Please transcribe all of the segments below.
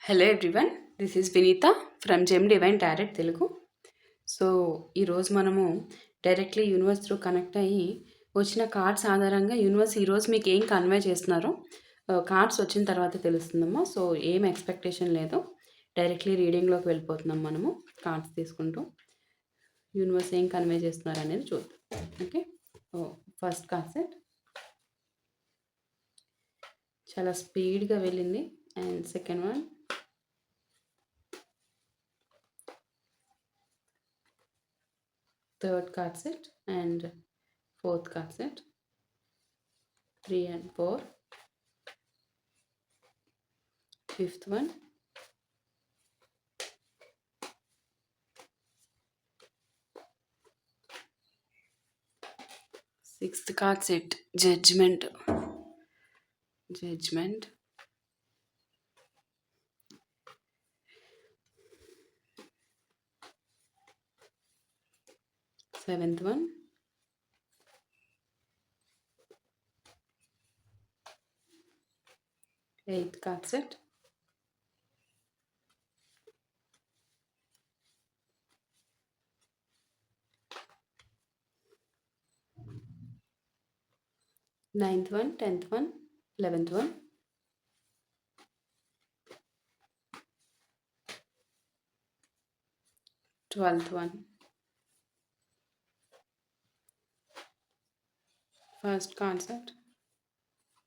Hello everyone, this is Vineeta from gem divine tarot Telugu. So ఈరోజు మనము directly universe through connect అయ్యి వచ్చిన cards ఆధారంగా యూనివర్స్ ఈరోజు మీకు ఏం కన్వే చేస్తున్నారో కార్డ్స్ వచ్చిన తర్వాత తెలుస్తుందమ్మా. సో ఏం ఎక్స్పెక్టేషన్ లేదు, డైరెక్ట్లీ రీడింగ్లోకి వెళ్ళిపోతున్నాం మనము కార్డ్స్ తీసుకుంటూ. యూనివర్స్ ఏం కన్వే చేస్తున్నారు అనేది చూద్దాం. ఓకే, ఫస్ట్ కార్డ్ సెట్ చాలా స్పీడ్గా వెళ్ళింది. And second one, third card set and fourth card set, 3 and 4, fifth one, sixth card set, judgment, seventh one, eighth card set, ninth one, 10th one, 11th one, 12th one. First concept,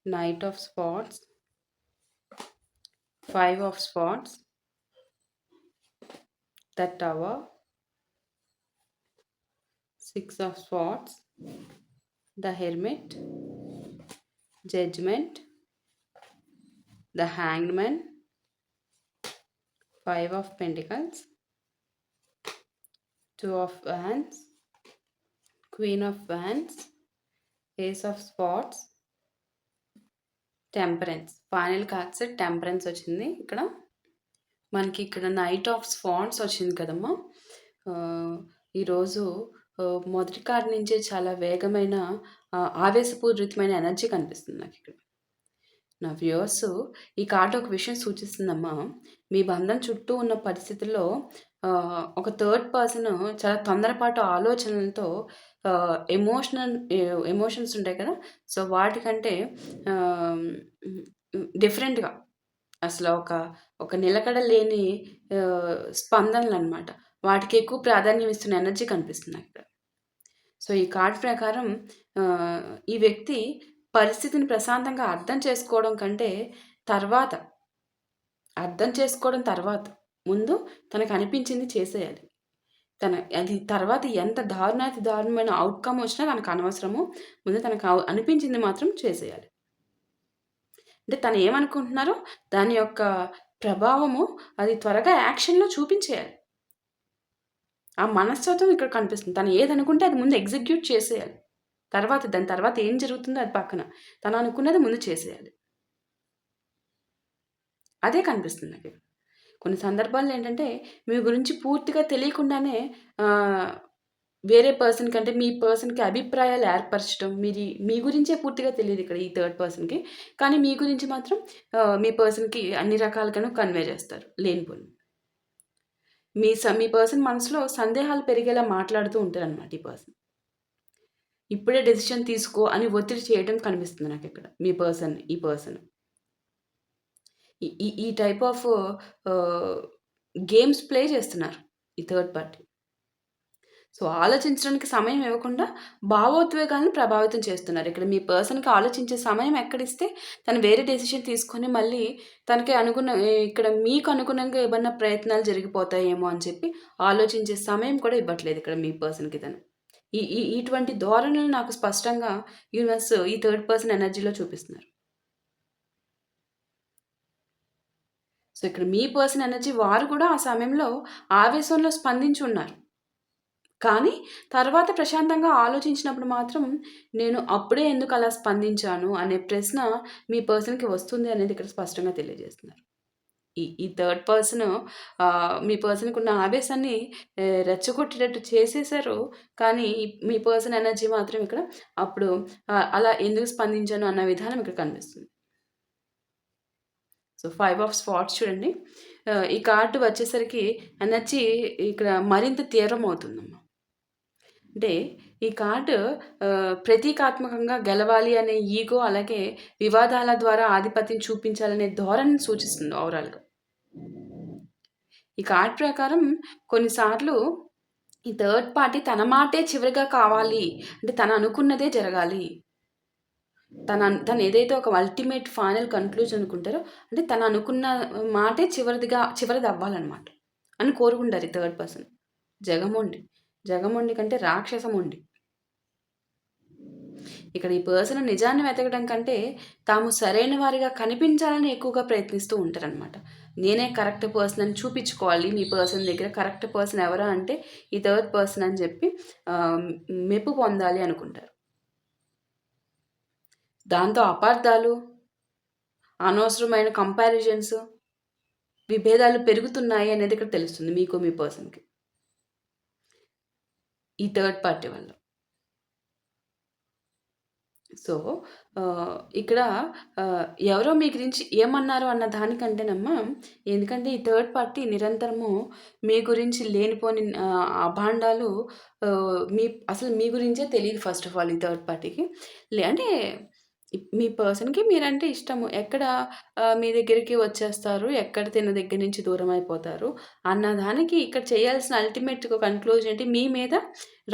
Knight of Swords, 5 of Swords, the Tower, 6 of Swords, the Hermit, Judgment, the Hanged Man, 5 of Pentacles, 2 of Wands, Queen of Wands, Ace of Swords, temperance. Final card set temperance వచ్చింది. ఇక్కడ మనకి ఇక్కడ knight of swans వచ్చింది కదమ్మా. ఈరోజు మొదటి card నుంచే చాలా వేగమైన ఆవేశపూరితమైన ఎనర్జీ కనిపిస్తుంది నాకు ఇక్కడ. నా వ్యూవర్స్, ఈ కార్డు ఒక విషయం సూచిస్తుందమ్మా. మీ బంధం చుట్టూ ఉన్న పరిస్థితుల్లో ఒక థర్డ్ పర్సన్ చాలా తొందరపాటు ఆలోచనలతో ఎమోషన్స్ ఉంటాయి కదా, సో వాటికంటే డిఫరెంట్గా అసలు ఒక నిలకడ లేని స్పందనలు అనమాట, వాటికి ఎక్కువ ప్రాధాన్యం ఇస్తున్న ఎనర్జీ కనిపిస్తుంది ఇక్కడ. సో ఈ కార్డ్ ప్రకారం ఈ వ్యక్తి పరిస్థితిని ప్రశాంతంగా అర్థం చేసుకోవడం కంటే తర్వాత ముందు తనకు అనిపించింది చేసేయాలి. అది తర్వాత ఎంత దారుణమైన అవుట్కమ్ వచ్చినా తనకు అనవసరము. ముందు తనకు అనిపించింది మాత్రం చేసేయాలి. అంటే తను ఏమనుకుంటున్నారో దాని యొక్క ప్రభావము అది త్వరగా యాక్షన్లో చూపించేయాలి. ఆ మనస్తత్వం ఇక్కడ కనిపిస్తుంది. తను ఏదనుకుంటే అది ముందు ఎగ్జిక్యూట్ చేసేయాలి. దాని తర్వాత ఏం జరుగుతుందో అది పక్కన, తను అనుకున్నది ముందు చేసేయాలి. అదే కనిపిస్తుంది నాకు. కొన్ని సందర్భాల్లో ఏంటంటే మీ గురించి పూర్తిగా తెలియకుండానే వేరే పర్సన్ కంటే మీ పర్సన్కి అభిప్రాయాలు ఏర్పరచడం, మీ గురించే పూర్తిగా తెలియదు ఇక్కడ ఈ థర్డ్ పర్సన్కి, కానీ మీ గురించి మాత్రం మీ పర్సన్కి అన్ని రకాలుగాను కన్వే చేస్తారు లేనిపోని. మీ పర్సన్ మనసులో సందేహాలు పెరిగేలా మాట్లాడుతూ ఉంటారు అనమాట. ఈ పర్సన్ ఇప్పుడే డెసిషన్ తీసుకో అని ఒత్తిడి చేయడం కనిపిస్తుంది నాకు ఇక్కడ. ఈ పర్సన్ ఈ టైప్ ఆఫ్ గేమ్స్ ప్లే చేస్తున్నారు ఈ థర్డ్ పార్టీ. సో ఆలోచించడానికి సమయం ఇవ్వకుండా భావోద్వేగాలను ప్రభావితం చేస్తున్నారు ఇక్కడ. మీ పర్సన్కి ఆలోచించే సమయం ఎక్కడిస్తే తను వేరే డెసిషన్ తీసుకొని మళ్ళీ తనకి ఇక్కడ మీకు అనుగుణంగా ఏమన్నా ప్రయత్నాలు జరిగిపోతాయేమో అని చెప్పి ఆలోచించే సమయం కూడా ఇవ్వట్లేదు ఇక్కడ మీ పర్సన్కి. తను ఇటువంటి ధోరణులు నాకు స్పష్టంగా యూనివర్స్ ఈ థర్డ్ పర్సన్ ఎనర్జీలో చూపిస్తున్నారు. సో ఇక్కడ మీ పర్సన్ ఎనర్జీ వారు కూడా ఆ సమయంలో ఆవేశంలో స్పందించి ఉన్నారు, కానీ తర్వాత ప్రశాంతంగా ఆలోచించినప్పుడు మాత్రం నేను అప్పుడే ఎందుకు అలా స్పందించాను అనే ప్రశ్న మీ పర్సన్కి వస్తుంది అనేది ఇక్కడ స్పష్టంగా తెలియజేస్తున్నారు. ఈ థర్డ్ పర్సన్ మీ పర్సన్కి ఉన్న ఆవేశాన్ని రెచ్చగొట్టేటట్టు చేసేసారు, కానీ మీ పర్సన్ ఎనర్జీ మాత్రం ఇక్కడ అప్పుడు అలా ఎందుకు స్పందించాను అన్న విధానం ఇక్కడ కనిపిస్తుంది. సో 5 ఆఫ్ స్పాట్స్ చూడండి. ఈ కార్డ్ వచ్చేసరికి ఎనర్జీ ఇక్కడ మరింత తీవ్రమవుతుందమ్మా. అంటే ఈ కార్డ్ ప్రతీకాత్మకంగా గెలవాలి అనే ఈగో, అలాగే వివాదాల ద్వారా ఆధిపత్యం చూపించాలనే ధోరణిని సూచిస్తుంది ఓవరాల్‌గా. ఈ కార్డ్ ప్రకారం కొన్నిసార్లు ఈ థర్డ్ పార్టీ తన మాటే చివరిగా కావాలి. అంటే తను అనుకున్నదే జరగాలి. తను ఏదైతే ఒక అల్టిమేట్ ఫైనల్ కన్క్లూజన్ అనుకుంటారో, అంటే తను అనుకున్న మాటే చివరిది అవ్వాలన్నమాట అని కోరుకుంటారు ఈ థర్డ్ పర్సన్. జగమొండి కంటే రాక్షసమొండి. ఇక్కడ ఈ పర్సన్ నిజాన్ని వెతకడం కంటే తాము సరైన వారిగా కనిపించాలని ఎక్కువగా ప్రయత్నిస్తూ ఉంటారనమాట. నేనే కరెక్ట్ పర్సన్ అని చూపించుకోవాలి మీ పర్సన్ దగ్గర. కరెక్ట్ పర్సన్ ఎవరా అంటే ఈ థర్డ్ పర్సన్ అని చెప్పి మెప్పు పొందాలి అనుకుంటారు. దాంతో అపార్థాలు, అనవసరమైన కంపారిజన్స్, విభేదాలు పెరుగుతున్నాయి అనేది ఇక్కడ తెలుస్తుంది మీకు మీ పర్సన్కి ఈ థర్డ్ పార్టీ వల్ల. సో ఇక్కడ ఎవరో మీ గురించి ఏమన్నారు అన్న దానికంటేనమ్మా, ఎందుకంటే ఈ థర్డ్ పార్టీ నిరంతరము మీ గురించి లేనిపోని అభాండాలు, అసలు మీ గురించే తెలియదు ఫస్ట్ ఆఫ్ ఆల్ ఈ థర్డ్ పార్టీకి. అంటే మీ పర్సన్‌కి మీరంటే ఇష్టము. ఎక్కడ మీ దగ్గరికి వచ్చేస్తారు, ఎక్కడ తిన దగ్గర నుంచి దూరం అయిపోతారు అన్న దానికి ఇక్కడ చేయాల్సిన అల్టిమేట్ కన్క్లూజన్ ఏంటి, మీ మీద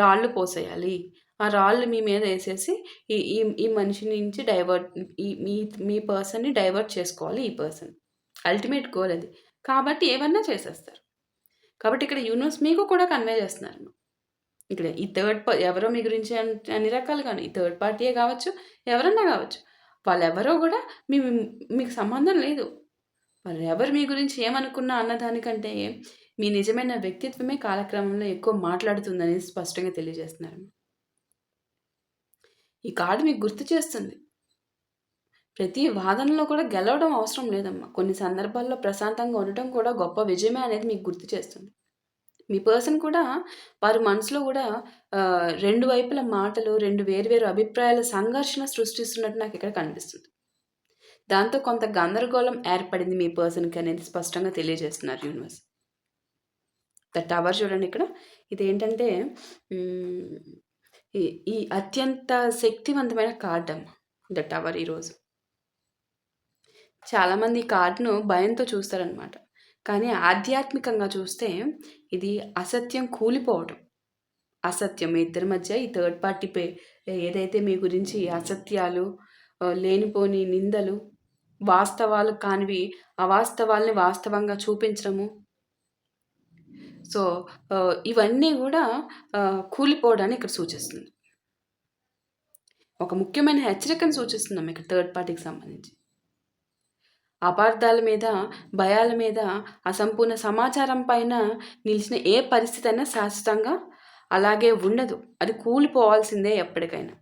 రాళ్ళు పోసేయాలి. ఆ రాళ్ళు మీ మీద వేసేసి ఈ ఈ ఈ మనిషి నుంచి మీ పర్సన్‌ని డైవర్ట్ చేసుకోవాలి ఈ పర్సన్. అల్టిమేట్ గోల్ అది. కాబట్టి ఏమన్నా చేసేస్తారు. కాబట్టి ఇక్కడ యూనివర్స్ మీకు కూడా కన్వే చేస్తున్నారు. ఇక్కడ ఈ ఎవరో మీ గురించి అన్ని రకాలుగాను, ఈ థర్డ్ పార్టీయే కావచ్చు, ఎవరన్నా కావచ్చు. వాళ్ళెవరో కూడా మీకు సంబంధం లేదు. వాళ్ళు ఎవరు మీ గురించి ఏమనుకున్నా అన్నదానికంటే మీ నిజమైన వ్యక్తిత్వమే కాలక్రమంలో ఎక్కువ మాట్లాడుతుందని స్పష్టంగా తెలియజేస్తున్నారు. ఈ కార్డు మీకు గుర్తు చేస్తుంది, ప్రతి వాదనలో కూడా గెలవడం అవసరం లేదమ్మా. కొన్ని సందర్భాల్లో ప్రశాంతంగా ఉండటం కూడా గొప్ప విజయమే అనేది మీకు గుర్తు చేస్తుంది. మీ పర్సన్ కూడా వారి మనసులో కూడా రెండు వైపుల మాటలు, రెండు వేరు అభిప్రాయాల సంఘర్షణ సృష్టిస్తున్నట్టు నాకు ఇక్కడ కనిపిస్తుంది. దాంతో కొంత గందరగోళం ఏర్పడింది మీ పర్సన్కి అనేది స్పష్టంగా తెలియజేస్తున్నారు యూనివర్స్. ద టవర్ చూడండి ఇక్కడ. ఇదేంటంటే ఈ అత్యంత శక్తివంతమైన కార్డ్ అమ్మ ద టవర్. ఈరోజు చాలామంది ఈ కార్డును భయంతో చూస్తారనమాట. కానీ ఆధ్యాత్మికంగా చూస్తే ఇది అసత్యం కూలిపోవడం. అసత్యం మీ ఇద్దరి మధ్య ఈ థర్డ్ పార్టీ ఏదైతే మీ గురించి అసత్యాలు, లేనిపోని నిందలు, వాస్తవాలు కానివి అవాస్తవాల్ని వాస్తవంగా చూపించడము, సో ఇవన్నీ కూడా కూలిపోవడాన్ని ఇక్కడ సూచిస్తుంది. ఒక ముఖ్యమైన హెచ్చరికను సూచిస్తున్నాం ఇక్కడ థర్డ్ పార్టీకి సంబంధించి. అపార్థాల మీద, భయాల మీద, అసంపూర్ణ సమాచారం పైన నిలిచిన ఏ పరిస్థితి అయినా శాశ్వతంగా అలాగే ఉండదు. అది కూలిపోవాల్సిందే ఎప్పటికైనా.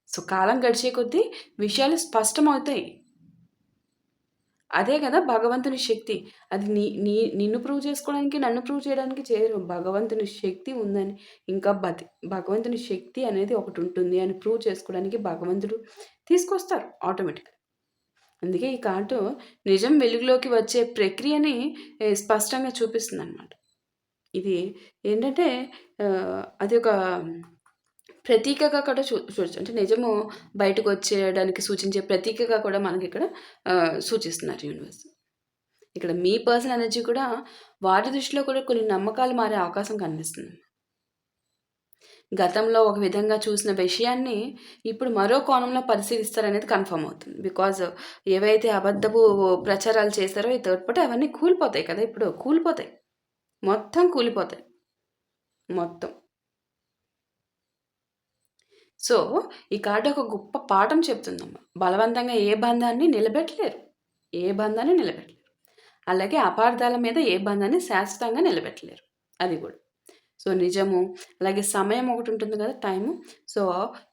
సో కాలం గడిచే కొద్దీ విషయాలు స్పష్టమవుతాయి. అదే కదా భగవంతుని శక్తి. అది నిన్ను ప్రూవ్ చేసుకోవడానికి, నన్ను ప్రూవ్ చేయడానికి చేయరు. భగవంతుని శక్తి ఉందని, ఇంకా భగవంతుని శక్తి అనేది ఒకటి ఉంటుంది అని ప్రూవ్ చేసుకోవడానికి భగవంతుడు తీసుకొస్తారు ఆటోమేటిక్గా. అందుకే ఈ కార్డు నిజం వెలుగులోకి వచ్చే ప్రక్రియని స్పష్టంగా చూపిస్తుంది అనమాట. ఇది ఏంటంటే అది ఒక ప్రతీకగా కూడా చూడొచ్చు. అంటే నిజము బయటకు వచ్చేయడానికి సూచించే ప్రతీకగా కూడా మనకి ఇక్కడ సూచిస్తున్నారు యూనివర్స్. ఇక్కడ మీ పర్సనల్ ఎనర్జీ కూడా వారి దృష్టిలో కూడా కొన్ని నమ్మకాలు మారే అవకాశం కనిపిస్తుంది. గతంలో ఒక విధంగా చూసిన విషయాన్ని ఇప్పుడు మరో కోణంలో పరిశీలిస్తారనేది కన్ఫర్మ్ అవుతుంది. బికాజ్ ఏవైతే అబద్ధపు ప్రచారాలు చేశారో ఈ థర్డ్ పార్టీ అవన్నీ కూలిపోతాయి కదా, ఇప్పుడు కూలిపోతాయి, మొత్తం కూలిపోతాయి మొత్తం. సో ఈ కార్డు ఒక గొప్ప పాఠం చెప్తుందమ్మా. బలవంతంగా ఏ బంధాన్ని నిలబెట్టలేరు. అలాగే అపార్థాల మీద ఏ బంధాన్ని శాశ్వతంగా నిలబెట్టలేరు. అది కూడా. సో నిజము, అలాగే సమయం ఒకటి ఉంటుంది కదా, టైము. సో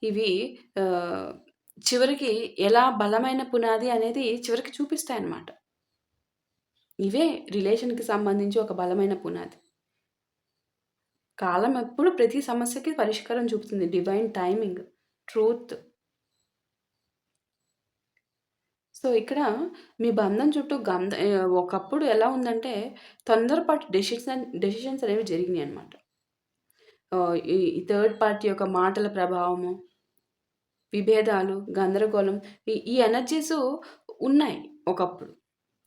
ఇవి చివరికి ఎలా బలమైన పునాది అనేది చివరికి చూపిస్తాయి అన్నమాట. ఇవే రిలేషన్కి సంబంధించి ఒక బలమైన పునాది. కాలం ఎప్పుడు ప్రతి సమస్యకి పరిష్కారం చూపుతుంది. Divine timing, truth. సో, ఇక్కడ మీ బంధం చుట్టూ ఒకప్పుడు ఎలా ఉందంటే తొందరపాటు డెసిషన్స్ అనేవి జరిగినాయన్నమాట. ఈ థర్డ్ పార్టీ యొక్క మాటల ప్రభావము, విభేదాలు, గందరగోళం ఈ ఎనర్జీసు ఉన్నాయి ఒకప్పుడు.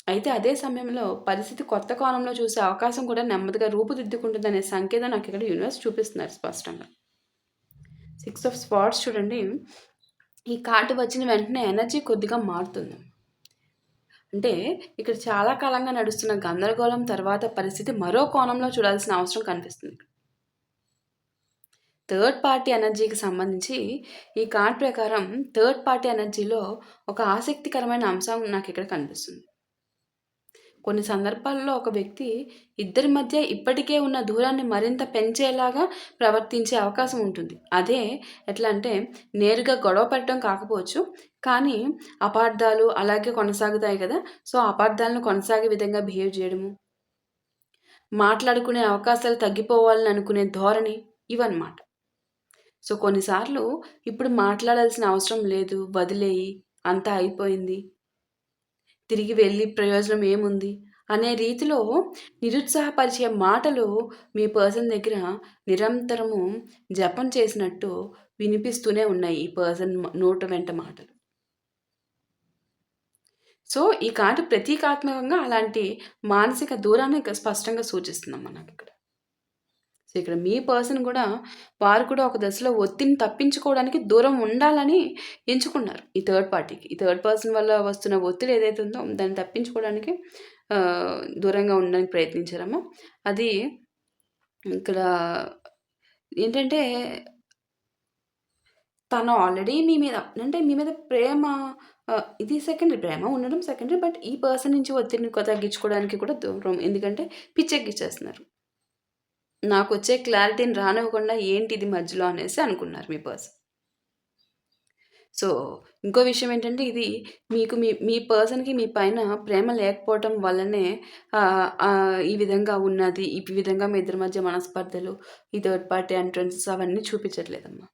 అయితే అదే సమయంలో పరిస్థితి కొత్త కోణంలో చూసే అవకాశం కూడా నెమ్మదిగా రూపుదిద్దుకుంటుందనే సంకేతం నాకిక్కడ యూనివర్స్ చూపిస్తున్నారు స్పష్టంగా. 6 ఆఫ్ స్వార్డ్స్ చూడండి. ఈ కార్డ్ వచ్చిన వెంటనే ఎనర్జీ కొద్దిగా మారుతుంది. అంటే ఇక్కడ చాలా కాలంగా నడుస్తున్న గందరగోళం తర్వాత పరిస్థితి మరో కోణంలో చూడాల్సిన అవసరం కనిపిస్తుంది. థర్డ్ పార్టీ ఎనర్జీకి సంబంధించి ఈ కార్డ్ ప్రకారం థర్డ్ పార్టీ ఎనర్జీలో ఒక ఆసక్తికరమైన అంశం నాకిక్కడ కనిపిస్తుంది. కొన్ని సందర్భాల్లో ఒక వ్యక్తి ఇద్దరి మధ్య ఇప్పటికే ఉన్న దూరాన్ని మరింత పెంచేలాగా ప్రవర్తించే అవకాశం ఉంటుంది. అదే ఎట్లా అంటే నేరుగా గొడవ పెట్టడం కాకపోవచ్చు, కానీ అపార్థాలు అలాగే కొనసాగుతాయి కదా! సో, అపార్థాలను కొనసాగే విధంగా బిహేవ్ చేయడము, మాట్లాడుకునే అవకాశాలు తగ్గిపోవాలని అనుకునే ధోరణి ఇవన్నమాట. సో, కొన్నిసార్లు ఇప్పుడు మాట్లాడాల్సిన అవసరం లేదు, వదిలేయి, అంతా అయిపోయింది, తిరిగి వెళ్ళి ప్రయోజనం ఏముంది అనే రీతిలో నిరుత్సాహపరిచే మాటలు మీ పర్సన్ దగ్గర నిరంతరము జపం చేసినట్టు వినిపిస్తూనే ఉన్నాయి ఈ పర్సన్ నోట వెంట మాటలు. సో, ఈ కార్డు ప్రతీకాత్మకంగా అలాంటి మానసిక దూరాన్ని స్పష్టంగా సూచిస్తుందమ్మా నాకిక్కడ. సో, ఇక్కడ మీ పర్సన్ కూడా వారు కూడా ఒక దశలో ఒత్తిడిని తప్పించుకోవడానికి దూరం ఉండాలని ఎంచుకున్నారు ఈ థర్డ్ పార్టీకి. ఈ థర్డ్ పర్సన్ వల్ల వస్తున్న ఒత్తిడి ఏదైతే ఉందో దాన్ని తప్పించుకోవడానికి దూరంగా ఉండడానికి ప్రయత్నించారమ్మా. అది ఇక్కడ ఏంటంటే తను ఆల్రెడీ మీ మీద అంటే మీ మీద ప్రేమ ఇది సెకండరీ. ప్రేమ ఉండడం సెకండరీ. బట్ ఈ పర్సన్ నుంచి ఒత్తిడిని తగ్గించుకోవడానికి కూడా దూరం. ఎందుకంటే పిచ్చెక్కిచ్చేస్తున్నారు. నాకొచ్చే క్లారిటీని రానివ్వకుండా ఏంటి ఇది మధ్యలో అనేసి అనుకున్నారు మీ పర్సన్. సో, ఇంకో విషయం ఏంటంటే ఇది మీకు మీ పర్సన్‌కి మీ పైన ప్రేమ లేకపోవటం వల్లనే ఈ విధంగా ఉన్నది. ఈ విధంగా మీ ఇద్దరి మధ్య మనస్పర్ధలు, ఈ థర్డ్ పార్టీ ఎంట్రన్సెస్ అవన్నీ చూపించట్లేదమ్మా.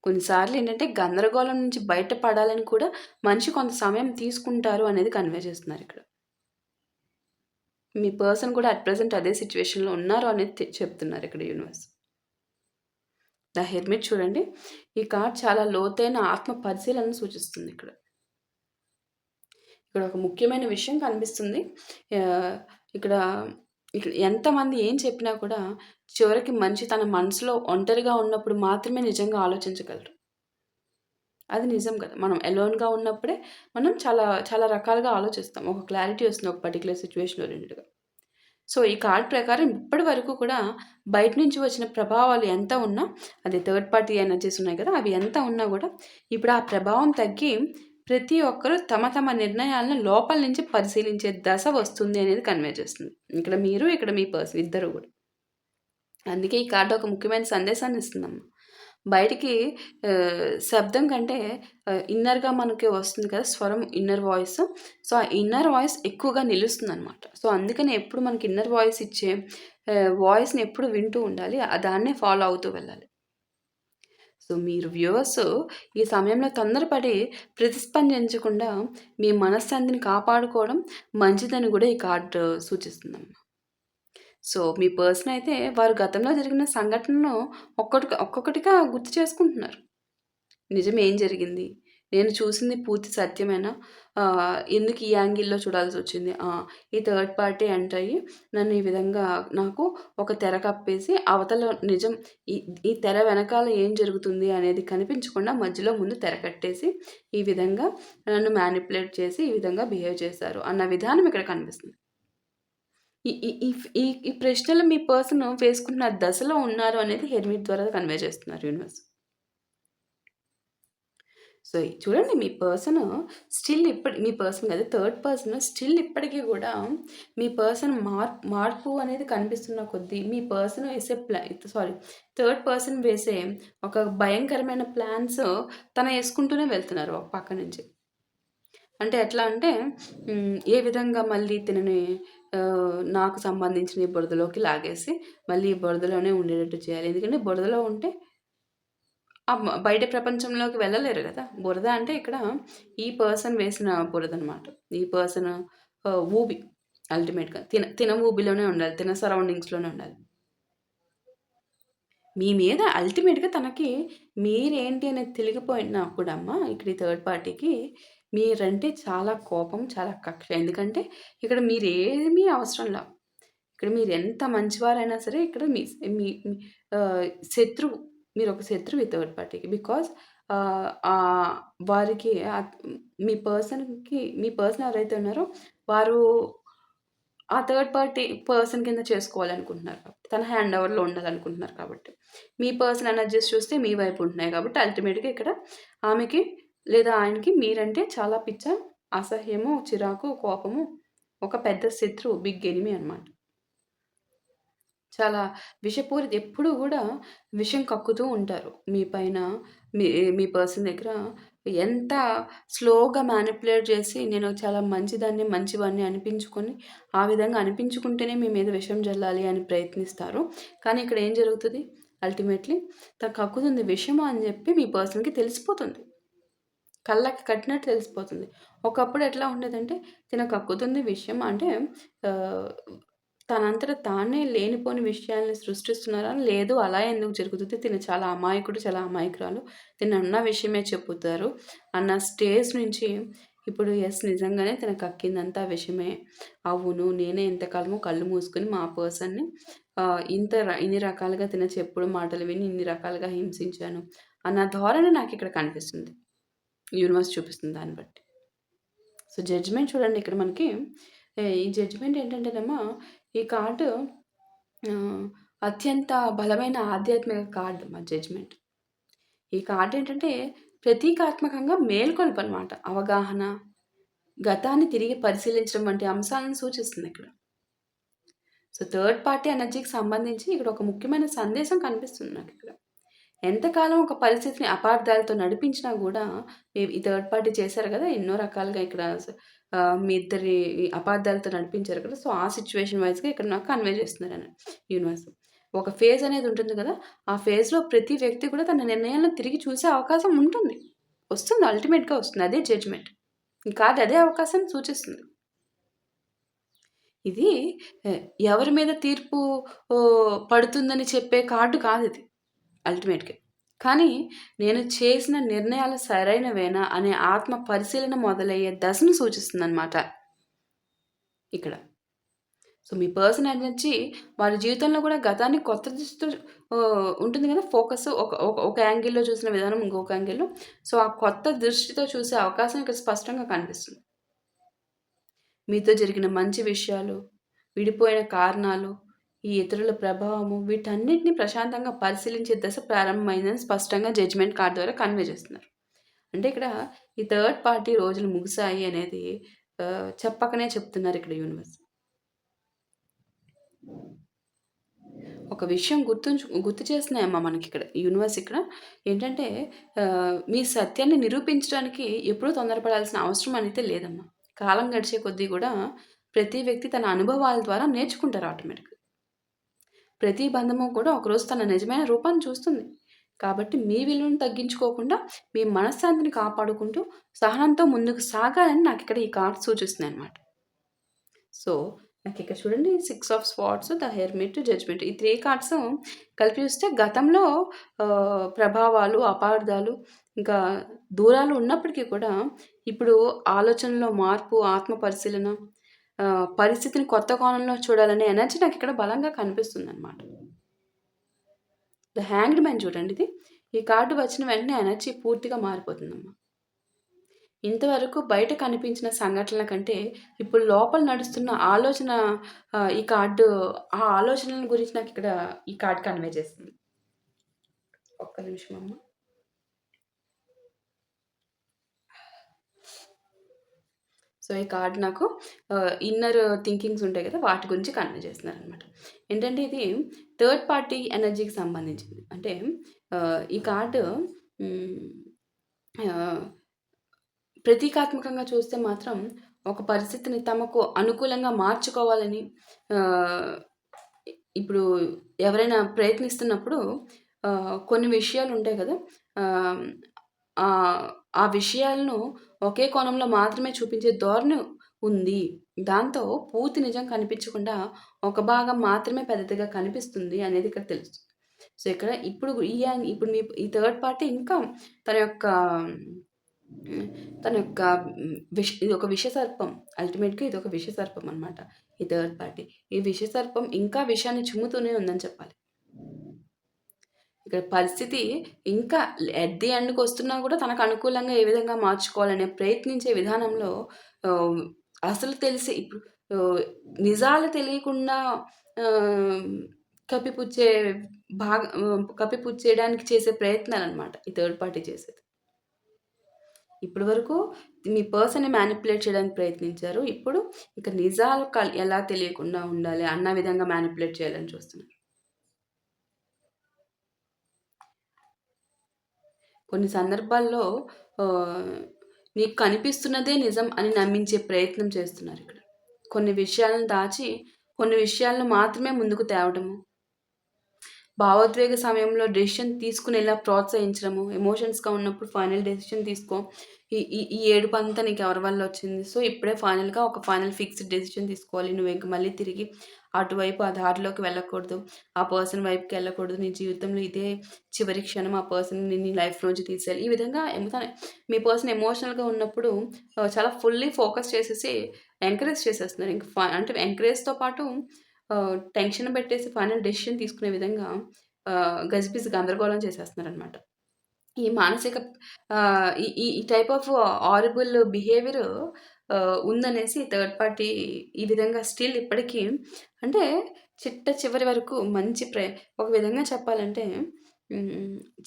కొన్నిసార్లు ఏంటంటే గందరగోళం నుంచి బయటపడాలని కూడా మనిషి కొంత సమయం తీసుకుంటారు అనేది కన్వే చేస్తున్నారు ఇక్కడ. మీ పర్సన్ కూడా అట్ ప్రెజెంట్ అదే సిచ్యువేషన్‌లో ఉన్నారు అనేది చెప్తున్నారు ఇక్కడ యూనివర్స్. ద హెర్మిట్ చూడండి. ఈ కార్డ్ చాలా లోతైన ఆత్మ పరిశీలనను సూచిస్తుంది ఇక్కడ. ఇక్కడ ఒక ముఖ్యమైన విషయం కనిపిస్తుంది. ఇక్కడ ఇక్కడ ఎంతమంది ఏం చెప్పినా కూడా చివరికి మనిషి తన మనసులో ఒంటరిగా ఉన్నప్పుడు మాత్రమే నిజంగా ఆలోచించగలరు. అది నిజం కదా! మనం ఎలోన్‌గా ఉన్నప్పుడే మనం చాలా చాలా రకాలుగా ఆలోచిస్తాం. ఒక క్లారిటీ వస్తుంది ఒక పర్టిక్యులర్ సిచ్యువేషన్ ఓరియెంటెడ్‌గా. సో, ఈ కార్డ్ ప్రకారం ఇప్పటి వరకు కూడా బయట నుంచి వచ్చిన ప్రభావాలు ఎంత ఉన్నా, అది థర్డ్ పార్టీ ఎనర్జీస్ ఉన్నాయి కదా! అవి ఎంత ఉన్నా కూడా ఇప్పుడు ఆ ప్రభావం తగ్గి ప్రతి ఒక్కరు తమ తమ నిర్ణయాలను లోపల నుంచి పరిశీలించే దశ వస్తుంది అనేది కన్వే చేస్తుంది. ఇక్కడ మీరు, ఇక్కడ మీ పర్సన్ ఇద్దరు కూడా. అందుకే ఈ కార్డ్ ఒక ముఖ్యమైన సందేశాన్ని ఇస్తుందమ్మా. బయటికి శబ్దం కంటే ఇన్నర్‌గా మనకి వస్తుంది కదా! స్వరం, ఇన్నర్ వాయిస్. సో, ఆ ఇన్నర్ వాయిస్ ఎక్కువగా నిలుస్తుందనమాట. సో, అందుకని ఎప్పుడు మనకి ఇన్నర్ వాయిస్ ఇచ్చే వాయిస్‌ని ఎప్పుడు వింటూ ఉండాలి. దాన్నే ఫాలో అవుతూ వెళ్ళాలి. సో, మీరు వ్యూవర్స్ ఈ సమయంలో తొందరపడి ప్రతిస్పందించకుండా మీ మనశ్శాంతిని కాపాడుకోవడం మంచిదని కూడా ఈ కార్డ్ సూచిస్తుందమ్మా. సో, మీ పర్సన్ అయితే వారు గతంలో జరిగిన సంఘటనను ఒక్కొక్కటిగా గుర్తు చేసుకుంటున్నారు. నిజం ఏం జరిగింది? నేను చూసింది పూర్తి సత్యమేనా? ఎందుకు ఈ యాంగిల్‌లో చూడాల్సొచ్చింది? ఈ థర్డ్ పార్టీ ఎంటర్ అయ్యి నన్ను ఈ విధంగా నాకు ఒక తెర కప్పేసి అవతల నిజం ఈ తెర వెనకాల ఏం జరుగుతుంది అనేది కనిపించకుండా మధ్యలో ముందు తెర కట్టేసి ఈ విధంగా నన్ను మ్యానిపులేట్ చేసి ఈ విధంగా బిహేవ్ చేశారు అన్న విధానం ఇక్కడ కనిపిస్తుంది. ఈ ఈ ఈ ఈ ఈ ప్రశ్నలు మీ పర్సన్ వేసుకుంటున్న దశలో ఉన్నారు అనేది హెర్మిట్ ద్వారా కన్వే చేస్తున్నారు యూనివర్స్. సో, చూడండి మీ పర్సన్ స్టిల్ మీ పర్సన్ కాదు థర్డ్ పర్సన్ స్టిల్ ఇప్పటికీ కూడా మీ పర్సన్ మార్పు అనేది కనిపిస్తున్న కొద్దీ మీ పర్సన్ వేసే థర్డ్ పర్సన్ వేసే ఒక భయంకరమైన ప్లాన్స్ వేసుకుంటూనే వెళ్తున్నారు ఒక పక్క నుంచి. అంటే ఎట్లా అంటే ఏ విధంగా మళ్ళీ తినని నాకు సంబంధించిన ఈ బురదలోకి లాగేసి మళ్ళీ ఈ బురదలోనే ఉండేటట్టు చేయాలి. ఎందుకంటే బురదలో ఉంటే బయట ప్రపంచంలోకి వెళ్ళలేరు గదా! బురద అంటే ఇక్కడ ఈ పర్సన్ వేసిన బురదనమాట. ఈ పర్సన్ ఊబి అల్టిమేట్‌గా. తిన ఊబిలోనే ఉండాలి. తిన సరౌండింగ్స్‌లోనే ఉండాలి. మీ మీద అల్టిమేట్‌గా తనకి మీరేంటి అనేది తెలియకపోయినా కూడా అమ్మ, ఇక్కడ ఈ థర్డ్ పార్టీకి మీరంటే చాలా కోపం, చాలా కక్ష. ఎందుకంటే ఇక్కడ మీరేమీ అవసరంలా. ఇక్కడ మీరెంత మంచివారైనా సరే ఇక్కడ మీ మీ మీ శత్రువు. మీరొక శత్రువు ఈ థర్డ్ పార్టీకి. బికాజ్ వారికి మీ పర్సన్ ఎవరైతే ఉన్నారో వారు ఆ థర్డ్ పార్టీ పర్సన్ కింద చేసుకోవాలనుకుంటున్నారు కాబట్టి. తన హ్యాండ్ ఓవర్‌లో ఉండాలనుకుంటున్నారు కాబట్టి. మీ పర్సన్ ఎనర్జీస్ చూస్తే మీ వైపు ఉంటున్నాయి కాబట్టి అల్టిమేట్‌గా ఇక్కడ ఆమెకి లేదా ఆయనకి మీరంటే చాలా పిచ్చ, అసహ్యము, చిరాకు, కోపము, ఒక పెద్ద శత్రువు, బిగ్ ఎనిమీ అనమాట. చాలా విషపూరిత ఎప్పుడూ గూడా విషం కక్కుతూ ఉంటారు. మీ పైన మీ మీ పర్సన్ దగ్గర ఎంత స్లోగా మ్యానిపులేట్ చేసి నేను చాలా మంచిదాన్ని, మంచివాడిని అనిపించుకొని, ఆ విధంగా అనిపించుకుంటేనే మీ మీద విషం జల్లాలి అని ప్రయత్నిస్తారు. కానీ ఇక్కడ ఏం జరుగుతది? అల్టిమేట్‌లీ తను కక్కుతుంది విషము అని జెప్పి మీ పర్సన్‌కి తెలిసిపోతుంది. కళ్ళకి కట్టినట్టు తెలిసిపోతుంది. ఒకప్పుడు ఎట్లా ఉండేదంటే తిను కక్కుతుంది విషయం అంటే ఆహ్, తనంతట తానే లేనిపోని విషయాల్ని సృష్టిస్తున్నారా? లేదు అలా ఎందుకు జరుగుతుంది? తిను చాలా అమాయకుడు, చాలా అమాయకురాలు. తినున్న విషయమే చెప్పుతారు అన్న స్టేజ్ నుంచి ఇప్పుడు యెస్ నిజంగానే తిను కక్కిందంతా విషమే. అవును. నేనే ఇంతకాలము కళ్ళు మూసుకొని మా పర్సన్‌ని ఇన్ని రకాలుగా తిన చెప్పుడు మాటలు విని ఇన్ని రకాలుగా హింసించాను అన్న ధోరణి నాకిక్కడ కనిపిస్తుంది. యూనివర్స్ చూపిస్తుంది దాన్ని బట్టి. సో, జడ్జ్‌మెంట్ చూడండి ఇక్కడ మనకి ఈ జడ్జ్‌మెంట్ ఏంటంటేనమ్మా, ఈ కార్డు ఆహ్, అత్యంత బలమైన ఆధ్యాత్మిక కార్డ్ జడ్జ్‌మెంట్. ఈ కార్డ్ ఏంటంటే ప్రతీకాత్మకంగా మేల్కొలుపనమాట. అవగాహన, గతాన్ని తిరిగి పరిశీలించడం వంటి అంశాలను సూచిస్తుందిక్కడ. సో, థర్డ్ పార్టీ ఎనర్జీకి సంబంధించి ఇక్కడ ఒక ముఖ్యమైన సందేశం కనిపిస్తుంది నాకిక్కడ. ఎంతకాలం ఒక పరిస్థితిని అపార్థాలతో నడిపించినా గూడా, ఈ థర్డ్ పార్టీ చేశారు గదా! ఎన్నో రకాలుగా ఇక్కడ మీ ఇద్దరి అపార్థాలతో నడిపించారు కదా! సో, ఆ సిట్యుయేషన్ వైస్‌గా ఇక్కడ నాకు కన్వే చేస్తున్నారని యూనివర్స్. ఒక ఫేజ్ అనేది ఉంటుంది గదా! ఆ ఫేజ్‌లో ప్రతి వ్యక్తి కూడా తన నిర్ణయాలను తిరిగి చూసే అవకాశం ఉంటుంది. వస్తుంది అల్టిమేట్‌గా వస్తుంది. అదే జడ్జ్‌మెంట్. ఈ కార్డ్ అదే అవకాశాన్ని సూచిస్తుంది. ఇది ఎవరి మీద తీర్పు పడుతుందని చెప్పే కార్డ్ కాదిది అల్టిమేట్‌గా. కానీ నేను చేసిన నిర్ణయాలు సరైనవేనా అనే ఆత్మ పరిశీలన మొదలయ్యే దశను సూచిస్తుందనమాట ఇక్కడ. సో, మీ పర్సన్ ఎనర్జీ వారి జీవితంలో కూడా గతాన్ని కొత్త దృష్టితో ఉంటుంది కదా! ఫోకస్ ఒక ఒక ఒక యాంగిల్‌లో చూసిన విధానం ఇంకొక యాంగిల్‌లో. సో, ఆ కొత్త దృష్టితో చూసే అవకాశం ఇక్కడ స్పష్టంగా కనిపిస్తుంది. మీతో జరిగిన మంచి విషయాలు, విడిపోయిన కారణాలు, ఈ ఇతరుల ప్రభావము వీటన్నిటిని ప్రశాంతంగా పరిశీలించే దశ ప్రారంభమైందని స్పష్టంగా జడ్జ్‌మెంట్ కార్డ్ ద్వారా కన్వే చేస్తున్నారు. అంటే ఇక్కడ ఈ థర్డ్ పార్టీ రోజులు ముగిసాయి అనేది చెప్పకనే చెప్తున్నారు ఇక్కడ యూనివర్స్. ఒక విషయం గుర్తు చేస్తున్నాయమ్మా మనకిక్కడ యూనివర్స్ ఇక్కడ. ఏంటంటే మీ సత్యాన్ని నిరూపించడానికి ఎప్పుడూ తొందరపడాల్సిన అవసరం అయితే లేదమ్మా. కాలం గడిచే కొద్దీ కూడా ప్రతి వ్యక్తి తన అనుభవాల ద్వారా నేర్చుకుంటారు ఆటోమేటిక్‌గా. ప్రతి బంధము కూడా ఒకరోజు తన నిజమైన రూపాన్ని చూస్తుంది. కాబట్టి మీ విలువను తగ్గించుకోకుండా మీ మనశ్శాంతిని కాపాడుకుంటూ సహనంతో ముందుకు సాగాలని నాకిక్కడ ఈ కార్డ్స్ సూచిస్తున్నాయన్నమాట. సో, నాకిక్కడ చూడండి 6 of swords, the hermit, judgement ఈ 3 కార్డ్స్ కలిపి చూస్తే గతంలో ప్రభావాలు, అపార్థాలు ఇంకా దూరాలు ఉన్నప్పటికీ కూడా ఇప్పుడు ఆలోచనలో మార్పు, ఆత్మ పరిశీలన, పరిస్థితిని కొత్త కోణంలో చూడాలనే ఎనర్జీ నాకిక్కడ బలంగా కనిపిస్తుందనమాట. ద హ్యాంగ్డ్ మ్యాన్ చూడండి ఇది. ఈ కార్డ్ వచ్చిన వెంటనే ఎనర్జీ పూర్తిగా మారిపోతుందమ్మా. ఇంతవరకు బయట కనిపించిన సంఘటనల కంటే ఇప్పుడు లోపల నడుస్తున్న ఆలోచన ఈ కార్డు ఆ ఆలోచనల గురించి నాకిక్కడ ఈ కార్డ్ కన్వే చేస్తుంది. ఒక్క నిమిషం అమ్మ. సో, ఈ కార్డ్ నాకు ఇన్నర్ థింకింగ్స్ ఉంటాయి కదా! వాటి గురించి కన్వే చేస్తున్నారనమాట. ఏంటంటే ఇది థర్డ్ పార్టీ ఎనర్జీకి సంబంధించింది. అంటే ఈ కార్డు ప్రతీకాత్మకంగా చూస్తే మాత్రం ఒక పరిస్థితిని తమకు అనుకూలంగా మార్చుకోవాలని ఇప్పుడు ఎవరైనా ప్రయత్నిస్తున్నప్పుడు కొన్ని విషయాలు ఉంటాయి కదా! ఆహ్, ఆహ్, ఆ విషయాలను ఒకే కోణంలో మాత్రమే చూపించే ధోరణి ఉంది. దాంతో పూర్తి నిజం కనిపించకుండా ఒక భాగం మాత్రమే పెద్దదిగా కనిపిస్తుంది అనేది ఇక్కడ తెలుస్తుంది. సో, ఇక్కడ ఇప్పుడు ఈ థర్డ్ పార్టీ ఇంకా తన యొక్క హ్మ్. తన యొక్క ఇదొక విషసర్పం. అల్టిమేట్‌గా ఇదొక విషసర్పం అన్నమాట. ఈ థర్డ్ పార్టీ. ఈ విషసర్పం ఇంకా విషాన్ని చిమ్ముతూనే ఉందని చెప్పాలి. ఇక్కడ పరిస్థితి ఇంకా ఎట్ ది ఎండ్‌కొస్తున్నా గూడా తనకు అనుకూలంగా ఏ విధంగా మార్చుకోవాలనే ప్రయత్నించే విధానంలో ఆహ్, అసలు తెలిసి ఇప్పుడు ఆహ్, నిజాలు తెలియకుండా ఆహ్, కప్పిపుచ్చే కప్పిపుచ్చేయడానికి చేసే ప్రయత్నాలనమాట ఈ థర్డ్ పార్టీ చేసేది. ఇప్పటి వరకు మీ పర్సన్‌ని మ్యానిప్యులేట్ చేయడానికి ప్రయత్నించారు. ఇప్పుడు ఇక నిజాలు ఎలా తెలియకుండా ఉండాలి అన్న విధంగా మ్యానిప్యులేట్ చేయాలని చూస్తున్నారు. కొన్ని సందర్భాల్లో ఆహ్, మీకు కనిపిస్తున్నదే నిజం అని నమ్మించే ప్రయత్నం చేస్తున్నారిక్కడ. కొన్ని విషయాలను దాచి, కొన్ని విషయాలను మాత్రమే ముందుకు తేవడము. భావోద్వేగ సమయంలో డెసిషన్ తీసుకునేలా ప్రోత్సహించడము. ఎమోషన్స్‌గా ఉన్నప్పుడు ఫైనల్ డెసిషన్ తీసుకో. ఈ ఏడుపంతా నీకెవరి వల్లొచ్చింది. సో, ఇప్పుడే ఫైనల్‌గా ఒక ఫిక్స్‌డ్ డెసిషన్ తీసుకోవాలి. నువ్వింక మళ్ళీ తిరిగి అటువైపు ఆ దారిలోకి వెళ్ళకూడదు. ఆ పర్సన్ వైపుకెళ్ళకూడదు. నీ జీవితంలో ఇదే చివరి క్షణం. ఆ పర్సన్‌ని నీ లైఫ్‌లోంచి తీసేయాలి. ఈ విధంగా మీ పర్సన్ ఎమోషనల్‌గా ఉన్నప్పుడు చాలా ఫుల్లీ ఫోకస్ చేసేసి ఎంకరేజ్ చేసేస్తున్నారు. ఇంక అంటే ఎంకరేజ్‌తో పాటు టెన్షన్ పెట్టేసి ఫైనల్ డెసిషన్ తీసుకునే విధంగా గజిబిజి గందరగోళం చేసేస్తున్నారనమాట. ఈ మానసిక ఈ ఈ ఈ టైప్ ఆఫ్ హారిబుల్ బిహేవియర్ ఉందనేసి థర్డ్ పార్టీ ఈ విధంగా స్టిల్ ఇప్పటికి అంటే చిట్ట చివరి వరకు ఒక విధంగా చెప్పాలంటే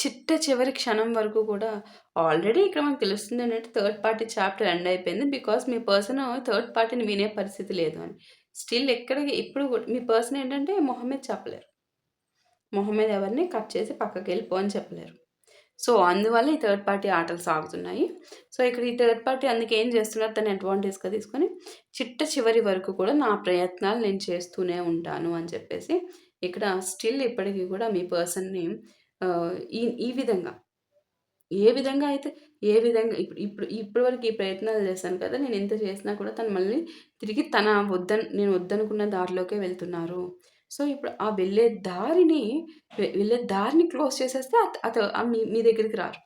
చిట్ట చివరి క్షణం వరకు కూడా ఆల్రెడీ ఇక్కడ మనకు తెలుస్తుందేంటంటే థర్డ్ పార్టీ చాప్టర్ ఎండ్ అయిపోయింది. బికాజ్ మీ పర్సన్ థర్డ్ పార్టీని వినే పరిస్థితి లేదు అని. స్టిల్ ఇప్పుడు కూడా మీ పర్సన్ ఏంటంటే మొహం మీద చెప్పలేరు. మొహం మీద ఎవరిని కట్ చేసి పక్కకెళ్ళిపో అని చెప్పలేరు. సో, అందువల్ల ఈ థర్డ్ పార్టీ ఆటలు సాగుతున్నాయి. సో, ఇక్కడ ఈ థర్డ్ పార్టీ అందుకే ఏం చేస్తున్నారు దాన్ని అడ్వాంటేజ్‌గా తీసుకొని చిట్ట చివరి వరకు కూడా నా ప్రయత్నాలు నేను చేస్తూనే ఉంటాను అని చెప్పేసి ఇక్కడ స్టిల్ ఇప్పటికి కూడా మీ పర్సన్‌ని ఈ విధంగా ఏ విధంగా అయితే ఏ విధంగా ఇప్పటి వరకు ఈ ప్రయత్నాలు చేశాను కదా! నేను ఇంత చేసినా కూడా తను మళ్ళీ తిరిగి నేను వద్దనుకున్న దారిలోకే వెళ్తున్నారు. సో, ఇప్పుడు ఆ వెళ్ళే దారిని క్లోజ్ చేసేస్తే మీ మీ దగ్గరికి రారు.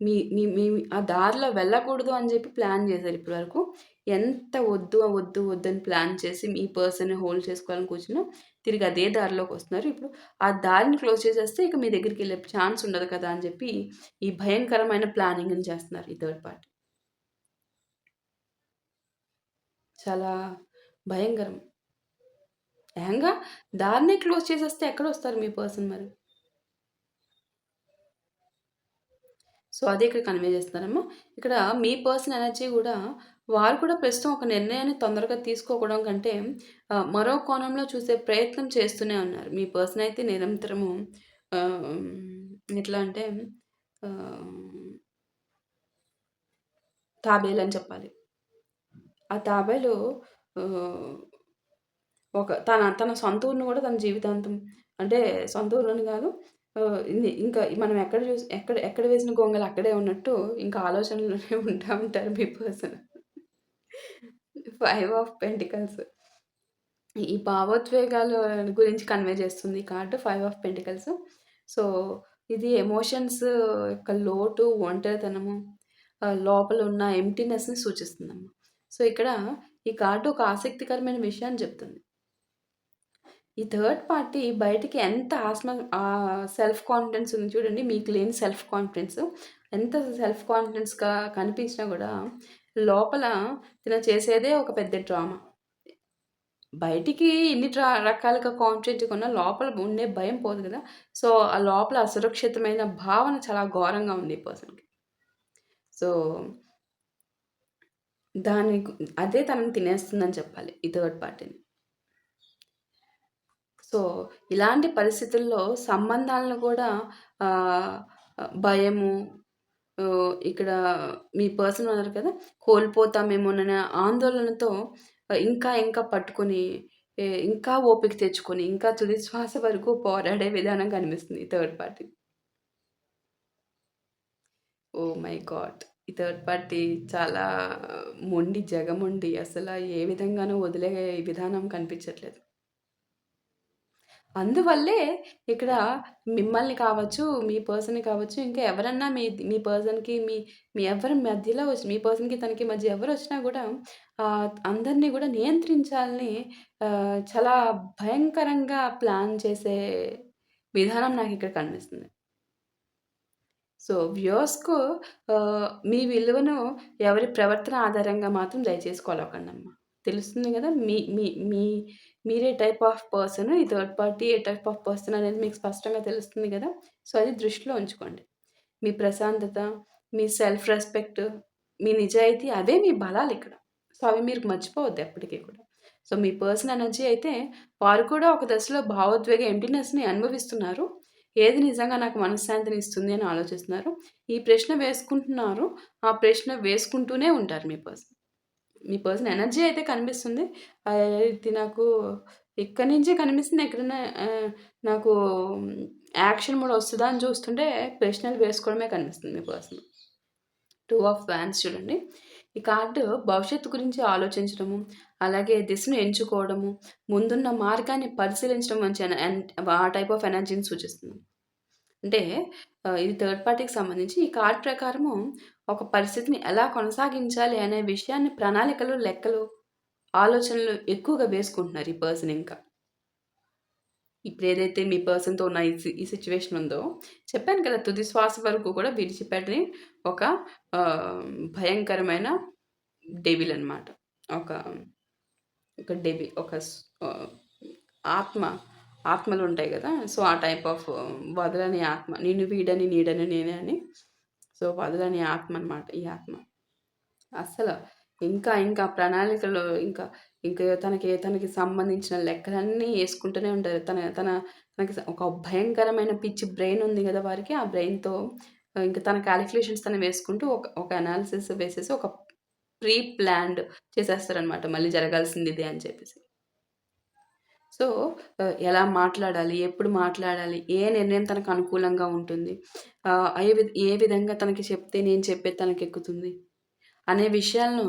మీ మీ మీ ఆ దారిలో వెళ్ళకూడదు అని చెప్పి ప్లాన్ చేశారు ఇప్పటి వరకు. ఎంత వద్దని ప్లాన్ చేసి మీ పర్సన్‌ని హోల్డ్ చేసుకోవాలని కూర్చున్నా, తిరిగి అదే దారిలోకొస్తున్నారు. ఇప్పుడు ఆ దారిని క్లోజ్ చేసేస్తే ఇక మీ దగ్గరికెళ్ళే ఛాన్స్ ఉండదు కదా! అని చెప్పి ఈ భయంకరమైన ప్లానింగ్‌ని చేస్తున్నారు ఈ థర్డ్ పార్టీ. చాలా భయంకరం. ఏకంగా దారినే క్లోజ్ చేసేస్తే ఎక్కడొస్తారు మీ పర్సన్ మరి? సో, అదే ఇక్కడ కన్వే చేస్తున్నారమ్మా. ఇక్కడ మీ పర్సనల్ ఎనర్జీ గూడా వారు కూడా ప్రస్తుతం ఒక నిర్ణయాన్ని తొందరగా తీసుకోవడం కంటే మరో కోణంలో చూసే ప్రయత్నం చేస్తూనే ఉన్నారు. మీ పర్సన్ అయితే నిరంతరము ఆహ్, ఎట్లా అంటే ఆహ్, తాబేలని చెప్పాలి. ఆ తాబేలు ఆహ్, తన తన సొంత ఊరిని గూడా తన జీవితాంతం అంటే సొంత ఊరని గాదు. ఇంకా మనం ఎక్కడ వేసిన గొంగలు అక్కడే ఉన్నట్టు ఇంకా ఆలోచనలోనే ఉంటా ఉంటారు మీ పర్సన్. 5 of pentacles. ఈ భావోద్వేగాల గురించి కన్వే చేస్తుంది ఈ కార్డ్ 5 ఆఫ్ పెంటికల్స్. సో, ఇది ఎమోషన్స్ యొక్క లోటు, ఒంటరితనము, లోపల ఉన్న ఎంప్టీనెస్‌ని సూచిస్తుందమ్మా. సో, ఇక్కడ ఈ కార్డ్ ఒక ఆసక్తికరమైన విషయాన్ని చెప్తుంది. ఈ థర్డ్ పార్టీ బయటికి ఎంత సెల్ఫ్ కాన్ఫిడెన్స్ ఉంది చూడండి. మీకు లేని సెల్ఫ్ కాన్ఫిడెన్స్. ఎంత సెల్ఫ్ కాన్ఫిడెన్స్‌గా కనిపించినా గూడా లోపల తిను చేసేదే ఒక పెద్ద డ్రామా. బయటికి ఎన్ని రకాలుగా కాన్ఫిడెంట్‌గా ఉన్నా లోపల ఉండే భయం పోదు గదా! సో, ఆ లోపల అసురక్షితమైన భావన చాలా ఘోరంగా ఉంది ఈ పర్సన్‌కి. సో, దాని గు అదే తనని తినేస్తుందని చెప్పాలి ఈ థర్డ్ పార్టీని. సో, ఇలాంటి పరిస్థితుల్లో సంబంధాలను కూడా ఆహ్, భయము ఇక్కడ మీ పర్సన్ ఉన్నారు కదా! కోల్పోతామేమోననే ఆందోళనతో ఇంకా పట్టుకొని ఇంకా ఓపిక తెచ్చుకొని, ఇంకా తుది శ్వాస వరకు పోరాడే విధానం కనిపిస్తుంది ఈ third party. Oh my God! ఈ థర్డ్ పార్టీ చాలా మొండి, జగమొండి ఏ విధంగానూ వదిలే విధానం కనిపించట్లేదు. అందువల్లే ఇక్కడ మిమ్మల్ని కావచ్చు, మీ పర్సన్‌ని కావచ్చు, ఇంకా ఎవరన్నా మీ మీ పర్సన్‌కి మీ మీ ఎవరి మధ్యలో మీ పర్సన్‌కి తనకి మధ్య ఎవరొచ్చినా గూడా అందరిని గూడా నియంత్రించాలని చాలా భయంకరంగా ప్లాన్ చేసే విధానం నాకిక్కడ కనిపిస్తుంది. సో, వ్యూవర్స్‌కు మీ విలువను ఎవరి ప్రవర్తన ఆధారంగా మాత్రం దయచేసి కొలవకండమ్మా. తెలుస్తుంది గదా! మీ మీ మీ మీరే టైప్ ఆఫ్ పర్సన్, ఈ third party A type of person అనేది మీకు స్పష్టంగా తెలుస్తుంది గదా! సో, అది దృష్టిలో ఉంచుకోండి. మీ ప్రశాంతత, మీ సెల్ఫ్ రెస్పెక్ట్, మీ నిజాయితీ అవే మీ బలాలిక్కడ. సో, అవి మీరు మర్చిపోవద్దు ఎప్పటికి కూడా. సో, మీ పర్సన్ ఎనర్జీ అయితే వారు కూడా ఒక దశలో భావోద్వేగ ఎంప్టీనెస్‌ని అనుభవిస్తున్నారు. ఏది నిజంగా నాకు మనశ్శాంతిని ఇస్తుంది అని ఆలోచిస్తున్నారు. ఈ ప్రశ్న వేసుకుంటున్నారు. ఆ ప్రశ్న వేసుకుంటూనే ఉంటారు మీ పర్సన్. మీ పర్సన్ ఎనర్జీ అయితే కనిపిస్తుంది. ఇది నాకు ఇక్కడి నుంచే కనిపిస్తుంది. ఎక్కడన్నా నాకు యాక్షన్ మోడ్ వస్తదా అని చూస్తుంటే ప్రశ్నలు వేసుకోవడమే కనిపిస్తుంది మీ పర్సన్. 2 ఆఫ్ వాండ్స్ చూడండి. ఈ కార్డ్ భవిష్యత్తు గురించి ఆలోచించడము, అలాగే దిశను ఎంచుకోవడము, ముందున్న మార్గాన్ని పరిశీలించడం మంచి ఆ టైప్ ఆఫ్ ఎనర్జీని సూచిస్తుంది. అంటే ఇది థర్డ్ పార్టీకి సంబంధించి ఈ కార్డ్ ప్రకారము ఒక పరిస్థితిని ఎలా కొనసాగించాలి అనే విషయాన్ని ప్రణాళికలు, లెక్కలు, ఆలోచనలు ఎక్కువగా వేసుకుంటున్నారు ఈ పర్సన్ ఇంకా. ఇప్పుడేదైతే మీ పర్సన్‌తో ఉన్న ఈ సిట్యుయేషన్ ఉందో, చెప్పాను కదా! తుది శ్వాస వరకు కూడా విడిచిపెట్టని ఒక భయంకరమైన డెవిల్ అనమాట. ఒక ఒక డెవిల్ ఒక ఆహ్, ఆత్మ ఆత్మలుంటాయి గదా! సో, ఆ టైప్ ఆఫ్ వదలని ఆత్మ. నిన్ను వీడని నీడని నేనే అని. సో, వదలని ఆత్మ అనమాట ఈ ఆత్మ. అస్సల ఇంకా ప్రణాళికలు ఇంకా తనకి సంబంధించిన లెక్కలన్నీ యేసుకుంటూనే ఉంటారు. తనకి ఒక భయంకరమైన పిచ్చి బ్రెయిన్ ఉంది గదా! వారికి. ఆ బ్రెయిన్‌తో ఇంక తన కాలిక్యులేషన్స్ తను వేసుకుంటూ ఒక అనాలిసిస్ వేసేసి ఒక ప్రీ ప్లాన్డ్ చేసేస్తారనమాట. మళ్ళీ జరగాల్సింది ఇదే అని చెప్పేసి. సో, ఎలా మాట్లాడాలి? ఎప్పుడు మాట్లాడాలి? ఏ నిర్ణయం తనకు అనుకూలంగా ఉంటుంది? ఏ విధంగా తనకి చెప్తే నేను చెప్పేది తనకెక్కుతుంది? అనే విషయాలను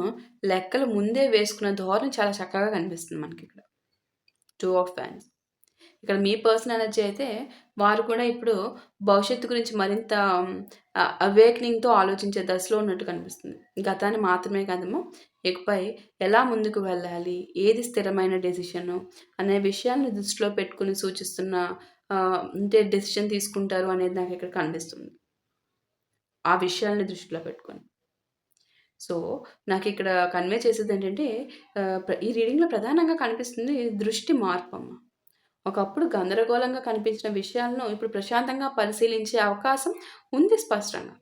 లెక్కలు ముందే వేసుకున్న ధోరణి చాలా చక్కగా కనిపిస్తుంది మనకిక్కడ. 2 ఆఫ్ ఫ్యాన్స్. ఇక్కడ మీ పర్సన్ ఎనర్జీ అయితే వారు కూడా ఇప్పుడు భవిష్యత్తు గురించి మరింత అవేకనింగ్‌తో ఆలోచించే దశలో ఉన్నట్టు కనిపిస్తుంది. గతాన్ని మాత్రమే కాదమ్మా, ఇకపై ఎలా ముందుకు వెళ్ళాలి? ఏది స్థిరమైన డెసిషను అనే విషయాన్ని దృష్టిలో పెట్టుకొని సూచిస్తున్న అంటే డెసిషన్ తీసుకుంటారు అనేది నాకిక్కడ కనిపిస్తుంది. ఆ విషయాల్ని దృష్టిలో పెట్టుకొని. సో, నాకిక్కడ కన్వే చేసేదేంటంటే ఈ రీడింగ్‌లో ప్రధానంగా కనిపిస్తుంది దృష్టి మార్పమ్మ. ఒకప్పుడు గందరగోళంగా కనిపించిన విషయాలను ఇప్పుడు ప్రశాంతంగా పరిశీలించే అవకాశం ఉంది స్పష్టంగా.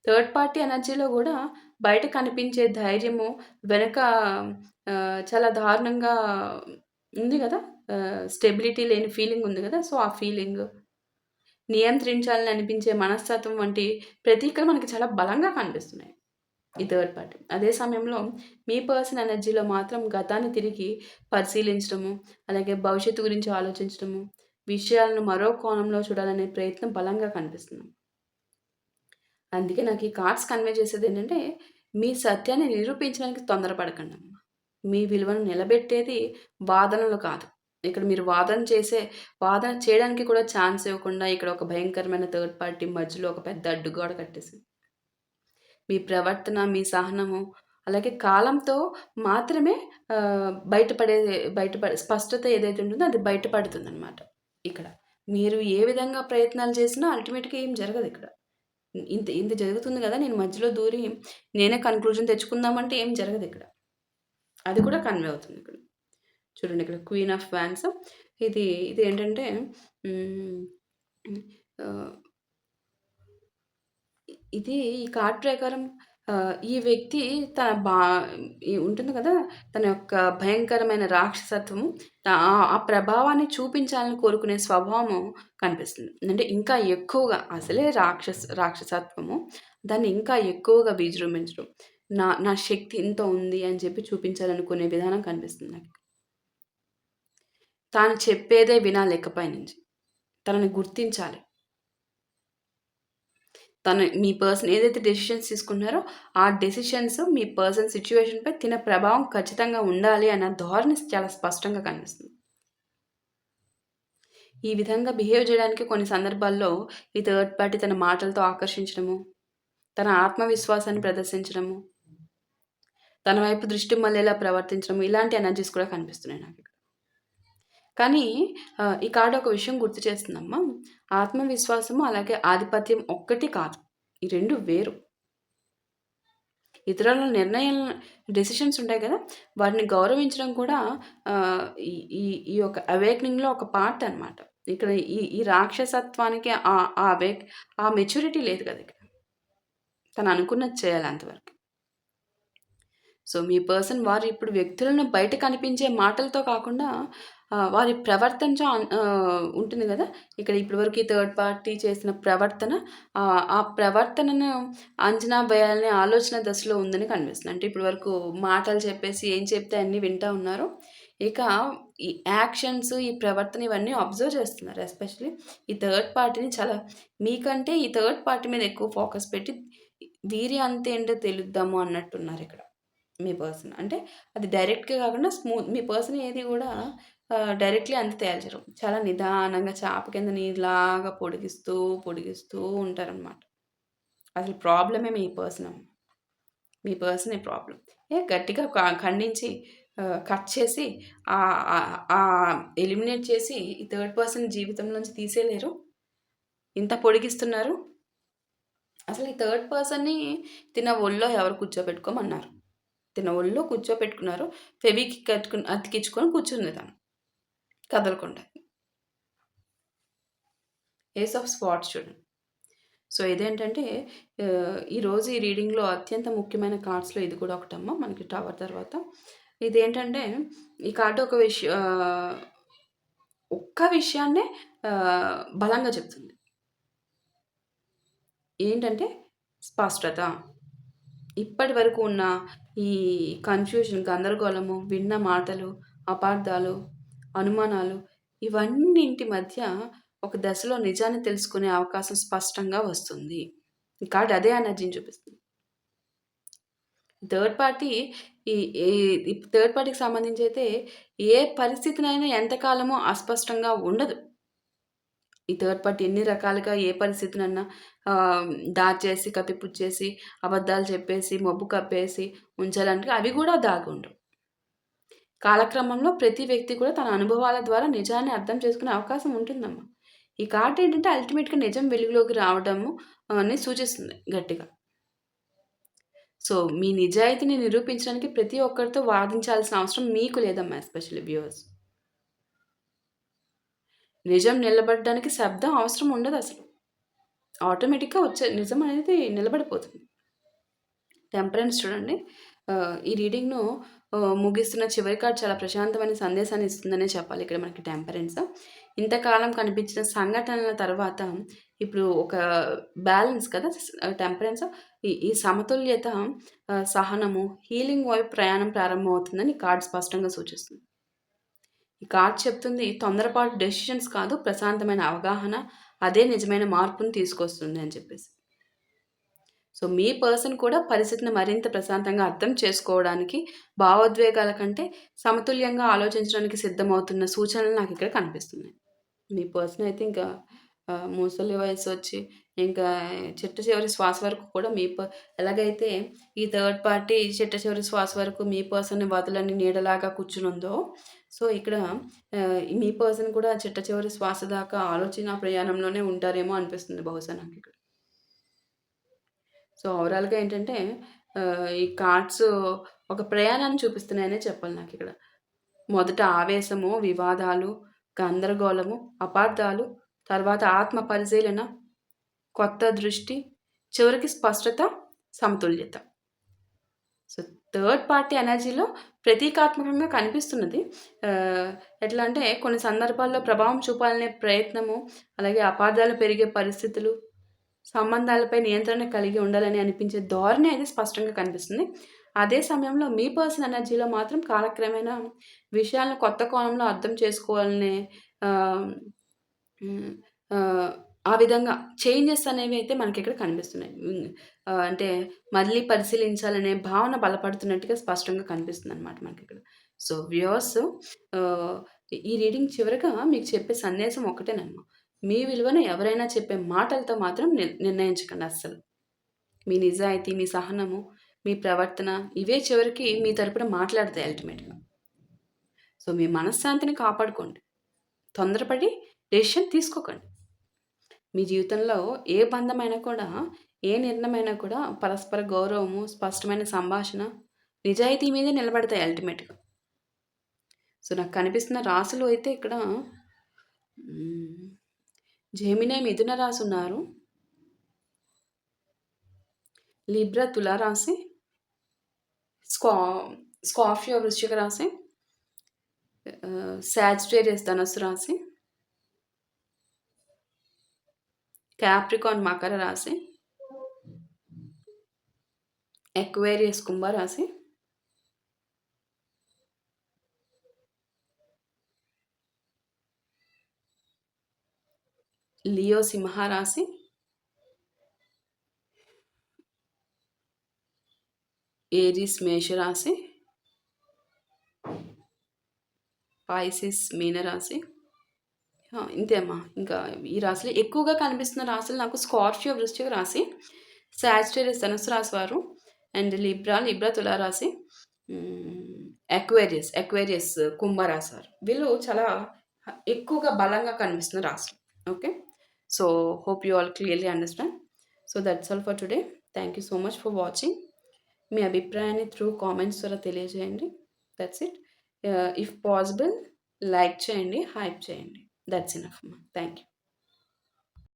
థర్డ్ పార్టీ ఎనర్జీలో గూడా బయట కనిపించే ధైర్యము వెనక చాలా దారుణంగా ఉంది గదా! స్టెబిలిటీ లేని ఫీలింగ్ ఉంది గదా! సో, ఆ ఫీలింగ్ నియంత్రించాలని అనిపించే మనస్తత్వం వంటి ప్రతీకలు మనకి చాలా బలంగా కనిపిస్తున్నాయి. ఈ థర్డ్ పార్టీ. అదే సమయంలో మీ పర్సన్ ఎనర్జీలో మాత్రం గతాన్ని తిరిగి పరిశీలించడము, అలాగే భవిష్యత్తు గురించి ఆలోచించడము, విషయాలను మరో కోణంలో చూడాలనే ప్రయత్నం బలంగా కనిపిస్తుంది. అందుకే నాకు ఈ కార్డ్స్ కన్వే చేసేదేంటంటే, మీ సత్యాన్ని నిరూపించడానికి తొందరపడకండమ్మ. మీ విలువను నిలబెట్టేది వాదనలు కాదు. ఇక్కడ మీరు వాదన చేయడానికి కూడా ఛాన్స్ ఇవ్వకుండా ఇక్కడ ఒక భయంకరమైన థర్డ్ పార్టీ మధ్యలో ఒక పెద్ద అడ్డుగోడ కట్టేసింది. మీ ప్రవర్తన, మీ సహనము, అలాగే కాలంతో మాత్రమే స్పష్టత ఏదైతే ఉంటుందో అది బయటపడుతుందనమాట ఇక్కడ. మీరు ఏ విధంగా ప్రయత్నాలు చేసినా అల్టిమేట్‌గా ఏం జరగదిక్కడ. ఇంత ఇంత జరుగుతుంది గదా! నేను మధ్యలో దూరి నేనే కన్క్లూజన్ తెచ్చుకుందామంటే ఏం జరగదిక్కడ. అది కూడా కన్వే అవుతుంది ఇక్కడ. చూడండి ఇక్కడ క్వీన్ ఆఫ్ వాండ్స్ ఇదేంటంటే హ్మ్. ఆహ్ ఇది ఈ కార్డ్ ప్రకారం ఈ వ్యక్తి తన బా ఉంటుంది కదా! తన యొక్క భయంకరమైన రాక్షసత్వము ఆ ప్రభావాన్ని చూపించాలని కోరుకునే స్వభావము కనిపిస్తుంది. అంటే ఇంకా ఎక్కువగా అసలే రాక్షసత్వము. దాన్ని ఇంకా ఎక్కువగా విజృంభించడం. నా శక్తి ఇంత ఉంది అని చెప్పి చూపించాలనుకునే విధానం కనిపిస్తుంది నాకు. తాను చెప్పేదే వినాలి ఇకపై నుంచి. తనని గుర్తించాలి. మీ పర్సన్ ఏదైతే డెసిషన్స్ తీసుకున్నారో, ఆ డెసిషన్స్ మీ పర్సన్ సిట్యుయేషన్‌పై ప్రభావం ఖచ్చితంగా ఉండాలి అన్న ధోరణి చాలా స్పష్టంగా కనిపిస్తుంది. ఈ విధంగా బిహేవ్ జేయడానికి కొన్ని సందర్భాల్లో ఈ థర్డ్ పార్టీ తన మాటలతో ఆకర్షించడము, తన ఆత్మవిశ్వాసాన్ని ప్రదర్శించడము, తన వైపు దృష్టి మళ్ళేలా ప్రవర్తించడము, ఇలాంటి ఎనర్జీస్ కూడా కనిపిస్తున్నాయి నాకిక్కడ. కానీ ఈ కార్డ్ ఒక విషయం గుర్తు చేస్తుందమ్మా. ఆత్మవిశ్వాసము అలాగే ఆధిపత్యం ఒక్కటి కాదు. ఈ 2 వేరు. ఇతరుల డెసిషన్స్ ఉంటాయి కదా! వాటిని గౌరవించడం కూడా ఈ ఈ ఈ యొక్క అవేకెనింగ్‌లో ఒక పార్ట్ అనమాట. ఇక్కడ ఈ రాక్షసత్వానికి ఆ మెచ్యూరిటీ లేదు కదా! ఇక్కడ. తను అనుకున్నది చేయాలి అంతవరకు. సో, మీ పర్సన్ వారు ఇప్పుడు వ్యక్తులను బయట కనిపించే మాటలతో కాకుండా వారి ప్రవర్తనతో ఉంటుంది గదా! ఇక్కడ ఇప్పటి వరకు ఈ థర్డ్ పార్టీ చేసిన ప్రవర్తన ఆ ప్రవర్తనను అంచనా వేయాలనే ఆలోచన దశలో ఉందని కనిపిస్తుంది. అంటే ఇప్పటి వరకు మాటలు చెప్పేసి ఏం చెప్తే అన్నీ వింటా ఉన్నారు. ఇక ఈ యాక్షన్స్, ఈ ప్రవర్తన ఇవన్నీ అబ్జర్వ్ చేస్తున్నారు. ఎస్పెషల్లీ ఈ థర్డ్ పార్టీని చాలా మీకంటే ఈ థర్డ్ పార్టీ మీద ఎక్కువ ఫోకస్ పెట్టి వీరి అంతేంటో తెలుద్దాము అన్నట్టున్నారిక్కడ. మీ పర్సన్. అంటే అది డైరెక్ట్‌గా కాకుండా మీ పర్సన్ ఏది గూడా డైరెక్ట్‌లీ అంత తేల్చరు. చాలా నిదానంగా చాప కింద నీరులాగా పొడిగిస్తూ, పొడిగిస్తూ ఉంటారనమాట. అసలు ప్రాబ్లమే మీ పర్సన్ అమ్మ. మీ పర్సనే ప్రాబ్లమ్. గట్టిగా ఖండించి కట్ చేసి ఎలిమినేట్ చేసి ఈ థర్డ్ పర్సన్ జీవితంలోంచి తీసేయలేరు. ఇంత పొడిగిస్తున్నారు. అసలు ఈ థర్డ్ పర్సన్‌ని తిన ఒళ్ళో ఎవరు కూర్చోబెట్టుకోమన్నారు. తిన ఒళ్ళో కూర్చోపెట్టుకున్నారు. ఫెవిక్విక్ అతికించుకొని కూర్చుంది తను. కదలకుండా. ఏస్ ఆఫ్ స్పాట్స్ చూడండి. సో, ఇదేంటంటే ఈరోజు ఈ రీడింగ్‌లో అత్యంత ముఖ్యమైన కార్డ్స్‌లో ఇది కూడా ఒకటమ్మా మనకి టవర్ తర్వాత. ఇదేంటంటే ఈ కార్డ్ ఒక్క విషయాన్నే బలంగా చెప్తుంది. ఏంటంటే స్పష్టత. ఇప్పటి వరకు ఉన్న ఈ కన్‌ఫ్యూజన్, గందరగోళము, విన్న మాటలు, అపార్థాలు, అనుమానాలు ఇవన్నింటి మధ్య ఒక దశలో నిజాన్ని తెలుసుకునే అవకాశం స్పష్టంగా వస్తుంది. ఈ కార్డ్ అదే ఎనర్జీని చూపిస్తుంది. థర్డ్ పార్టీ ఈ ఈ థర్డ్ పార్టీకి సంబంధించి అయితే ఏ పరిస్థితినైనా ఎంతకాలమో అస్పష్టంగా ఉండదు. ఈ థర్డ్ పార్టీ ఎన్ని రకాలుగా ఏ పరిస్థితినన్నా దాచేసి, కప్పిపుచ్చేసి, అబద్ధాలు చెప్పేసి, మబ్బు కప్పేసి ఉంచాలంటే అవి కూడా దాగుండవు. కాలక్రమంలో ప్రతి వ్యక్తి కూడా తన అనుభవాల ద్వారా నిజాన్ని అర్థం చేసుకునే అవకాశం ఉంటుందమ్మా. ఈ కార్డ్ ఏంటంటే అల్టిమేట్‌గా నిజం వెలుగులోకి రావడము అని సూచిస్తుంది గట్టిగా. సో, మీ నిజాయితీని నిరూపించడానికి ప్రతి ఒక్కరితో వాదించాల్సిన అవసరం మీకు లేదమ్మా ఎస్పెషల్లీ వ్యూవర్స్. నిజం నిలబడడానికి శబ్దం అవసరం ఉండదసలు. ఆటోమేటిక్‌గా నిజం అనేది నిలబడిపోతుంది. టెంపరెన్స్ చూడండి. ఈ రీడింగ్‌ను ముగిస్తున్న చివరి కార్డ్ చాలా ప్రశాంతమైన సందేశాన్ని ఇస్తుందనే చెప్పాలి ఇక్కడ మనకి టెంపరెన్స్. ఇంతకాలం కనిపించిన సంఘటనల తర్వాత ఇప్పుడు ఒక బ్యాలెన్స్ కదా! టెంపరెన్స్ ఈ సమతుల్యత, సహనము, హీలింగ్ వైపు ప్రయాణం ప్రారంభమవుతుందని కార్డ్ స్పష్టంగా సూచిస్తుంది. ఈ కార్డ్ చెప్తుంది తొందరపాటు డెసిషన్స్ కాదు, ప్రశాంతమైన అవగాహన అదే నిజమైన మార్పుని తీసుకొస్తుంది అని చెప్పేసి. సో, మీ పర్సన్ కూడా పరిస్థితిని మరింత ప్రశాంతంగా అర్థం చేసుకోవడానికి, భావోద్వేగాల కంటే సమతుల్యంగా ఆలోచించడానికి సిద్ధమవుతున్న సూచనలు నాకిక్కడ కనిపిస్తున్నాయి. మీ పర్సన్ అయితే ఇంకా ముసలి వయసొచ్చి ఇంకా చిట్ట చివరి శ్వాస వరకు కూడా ఎలాగైతే ఈ థర్డ్ పార్టీ చిట్ట చివరి శ్వాస వరకు మీ పర్సన్‌ని వదలని నీడలాగా కూర్చునుందో, సో, ఇక్కడ మీ పర్సన్ కూడా చిట్ట చివరి శ్వాస దాకా ఆలోచన ప్రయాణంలోనే ఉంటారేమో అనిపిస్తుంది బహుశా నాకిక్కడ. సో, ఓవరాల్‌గా ఏంటంటే ఈ కార్డ్స్ ఒక ప్రయాణాన్ని చూపిస్తున్నాయనే చెప్పాలి నాకిక్కడ. మొదట ఆవేశము, వివాదాలు, గందరగోళము, అపార్థాలు, తర్వాత ఆత్మ పరిశీలన, కొత్త దృష్టి, చివరికి స్పష్టత, సమతుల్యత. సో, థర్డ్ పార్టీ ఎనర్జీలో ప్రతీకాత్మకంగా కనిపిస్తున్నది. ఎట్లా అంటే కొన్ని సందర్భాల్లో ప్రభావం చూపాలనే ప్రయత్నము, అలాగే అపార్థాలు పెరిగే పరిస్థితులు, సంబంధాలపై నియంత్రణ కలిగి ఉండాలని అనిపించే ధోరణి అయితే స్పష్టంగా కనిపిస్తుంది. అదే సమయంలో మీ పర్సన్ ఎనర్జీలో మాత్రం కాలక్రమేణా విషయాలను కొత్త కోణంలో అర్థం చేసుకోవాలనే ఆహ్, హ్మ్. ఆ విధంగా చేంజెస్ అనేవైతే మనకిక్కడ కనిపిస్తున్నాయి. అంటే మళ్ళీ పరిశీలించాలనే భావన బలపడుతున్నట్టుగా స్పష్టంగా కనిపిస్తుందనమాట మనకిక్కడ. సో, వ్యూవర్స్, ఆహ్, ఈ రీడింగ్ చివరగా మీకు చెప్పే సందేశం ఒక్కటేనమ్మా. మీ విలువను ఎవరైనా చెప్పే మాటలతో మాత్రం నిర్ణయించకండి అస్సలు. మీ నిజాయితీ, మీ సహనము, మీ ప్రవర్తన ఇవే చివరికి మీ తరపున మాట్లాడతాయి అల్టిమేట్‌గా. సో, మీ మనశ్శాంతిని కాపాడుకోండి. తొందరపడి డెసిషన్ తీసుకోకండి. మీ జీవితంలో ఏ బంధమైనా కూడా, ఏ నిర్ణయమైనా కూడా పరస్పర గౌరవము, స్పష్టమైన సంభాషణ, నిజాయితీ మీదే నిలబడతాయి అల్టిమేట్‌గా. సో, నాకు కనిపిస్తున్న రాసులు అయితే ఇక్కడ జెమినీ మిథున రాసున్నారు. లిబ్రా తులా రాశి, స్కా స్కార్పియో వృశ్చిక రాశి, సాజిటేరియస్ ధనస్సు రాశి, క్యాప్రికాన్ మకర రాశి, ఎక్వేరియస్ కుంభరాశి, లియో సింహరాశి, ఏరీస్ మేషరాశి, పైసిస్ మీనరాశి. ఇంతే అమ్మా. ఇంకా ఈ రాశులు ఎక్కువగా కనిపిస్తున్న రాశులు నాకు స్కార్పియో వృశ్చిక రాశి, సాజిటేరియస్ ధనుస్సు రాశి వారు, అండ్ లిబ్రా తులారాశి, ఎక్వేరియస్ కుంభరాశి వారు. వీళ్ళు చాలా ఎక్కువగా బలంగా కనిపిస్తున్న రాశులు. Okay. So, hope you all clearly understand. So, that's all for today. Thank you so much for watching. మీ అభిప్రాయాన్ని త్రూ కామెంట్స్ ద్వారా తెలియజేయండి. That's it. If possible like చేయండి, హైప్ చేయండి. దట్స్ ఇనఫ్ అమ్మా. Thank you.